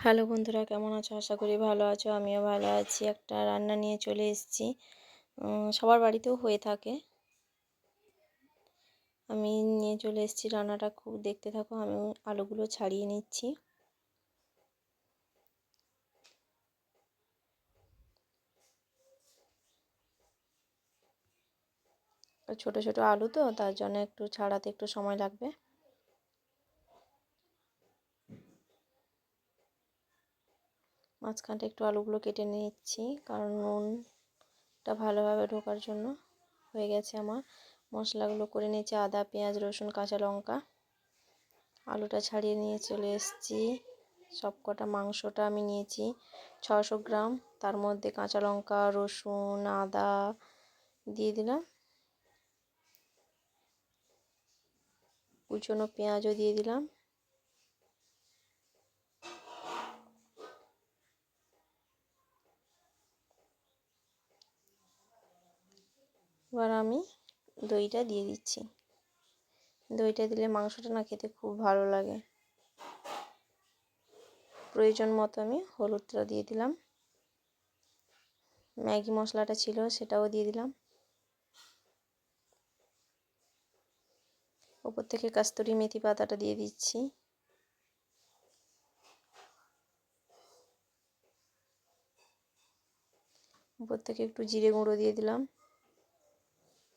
Hello বন্ধুরা, কেমন আছো? আশা করি ভালো আছো। আমিও ভালো আছি। একটা রান্না নিয়ে চলে এসেছি। সবার বাড়িতেও হয়ে থাকে। আমি নিয়ে চলে এসেছি রান্নাটা, খুব দেখতে থাকো। আমি আলুগুলো ছাড়িয়ে নিচ্ছি। ছোট ছোট আলু তো, তার জন্য একটু ছাড়াতে একটু সময় লাগবে। মাঝখানটা একটু আলুগুলো কেটে নিচ্ছি, কারণ নুনটা ভালোভাবে ঢোকার জন্য। হয়ে গেছে আমার। মশলাগুলো করে নিয়েছি: আদা, পেঁয়াজ, রসুন, কাঁচা লঙ্কা। আলুটা ছাড়িয়ে নিয়ে চলে এসেছি। সবকটা মাংসটা আমি নিয়েছি 600 গ্রাম। তার মধ্যে কাঁচা লঙ্কা, রসুন, আদা দিয়ে দিলাম। কুচনো পেঁয়াজও দিয়ে দিলাম। এবার আমি দইটা দিয়ে দিচ্ছি। দইটা দিলে মাংসটা না খেতে খুব ভালো লাগে। প্রয়োজন মতো আমি হলুদটা দিয়ে দিলাম। ম্যাগি মশলাটা ছিল সেটাও দিয়ে দিলাম। ওপর থেকে কাস্তুরি মেথি পাতাটা দিয়ে দিচ্ছি। উপর থেকে একটু জিরে গুঁড়ো দিয়ে দিলাম।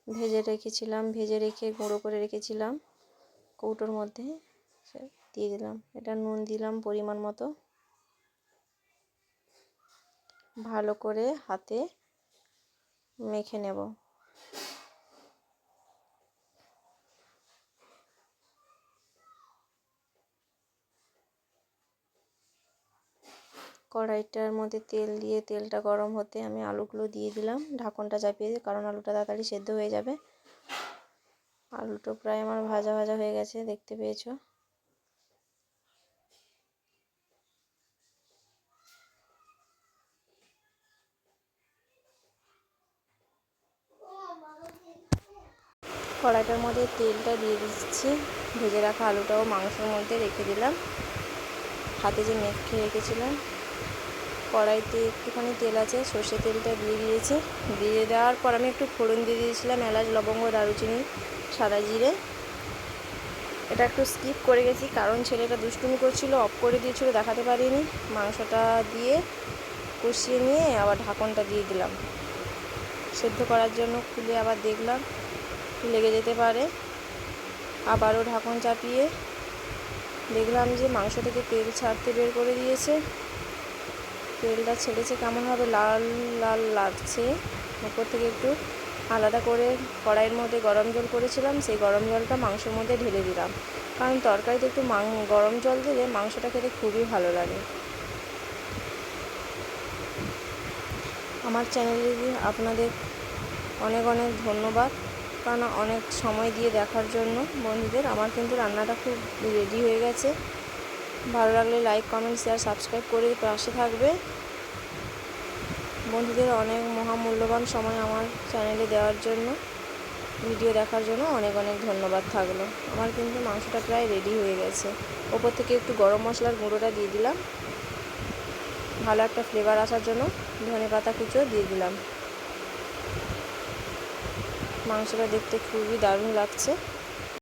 ভেজে রেখে গুঁড়ো করে রেখেছিলাম কৌটোর মধ্যে, দিয়ে দিলাম। এটা নুন দিলাম পরিমাণ মতো। ভালো করে হাতে মেখে নেব। কড়াইটার মধ্যে তেল দিয়ে তেলটা গরম হতে আমি আলুগুলো দিয়ে দিলাম, ঢাকনটা চাপিয়ে, কারণ আলুটা তাড়াতাড়ি সেদ্ধ হয়ে যাবে। আলুটা প্রায় আমার ভাজা ভাজা হয়ে গেছে, দেখতে পেয়েছো। কড়াইটার মধ্যে তেলটা দিয়ে দিচ্ছি। ভেজে রাখা আলুটাও মাংসের মধ্যে রেখে দিলাম। হাতে যে মেখে রেখেছিলাম, কড়াইতে একটুখানি তেল আছে, সর্ষে তেলটা দিয়ে দিয়েছি। দিয়ে দেওয়ার পর আমি একটু ফোড়ন দিয়ে দিয়েছিলাম: এলাচ, লবঙ্গ, দারুচিনি, সাদা জিরে। এটা একটু স্কিপ করে গেছি, কারণ ছেলেটা দুষ্টুমি করছিল, অফ করে দিয়েছিল, দেখাতে পারিনি। মাংসটা দিয়ে কষিয়ে নিয়ে আবার ঢাকনটা দিয়ে দিলাম সেদ্ধ করার জন্য। খুলে আবার দেখলাম লেগে যেতে পারে। আবারও ঢাকন চাপিয়ে দেখলাম যে মাংস থেকে তেল ছাড়তে বের করে দিয়েছে। তেলটা ছেড়েছে, কেমনভাবে লাল লাল লাগছে। উপর থেকে একটু আলাদা করে কড়াইয়ের মধ্যে গরম জল করেছিলাম, সেই গরম জলটা মাংসের মধ্যে ঢেলে দিলাম, কারণ তরকারিতে একটু গরম জল দিলে মাংসটা খেতে খুবই ভালো লাগে। আমার চ্যানেলে আপনাদের অনেক অনেক ধন্যবাদ, কারণ অনেক সময় দিয়ে দেখার জন্য বন্ধুদের। আমার কিন্তু রান্নাটা খুব রেডি হয়ে গেছে। ভালো লাগলে লাইক, কমেন্ট, শেয়ার, সাবস্ক্রাইব করে পাশে থাকবে। বন্ধুদের অনেক মহামূল্যবান সময় আমার চ্যানেলে দেওয়ার জন্য, ভিডিও দেখার জন্য অনেক অনেক ধন্যবাদ থাকলো। আমার কিন্তু মাংসটা প্রায় রেডি হয়ে গেছে। ওপর থেকে একটু গরম মশলার গুঁড়োটা দিয়ে দিলাম, ভালো একটা ফ্লেভার আসার জন্য ধনেপাতা কুচো দিয়ে দিলাম। মাংসটা দেখতে খুবই দারুণ লাগছে।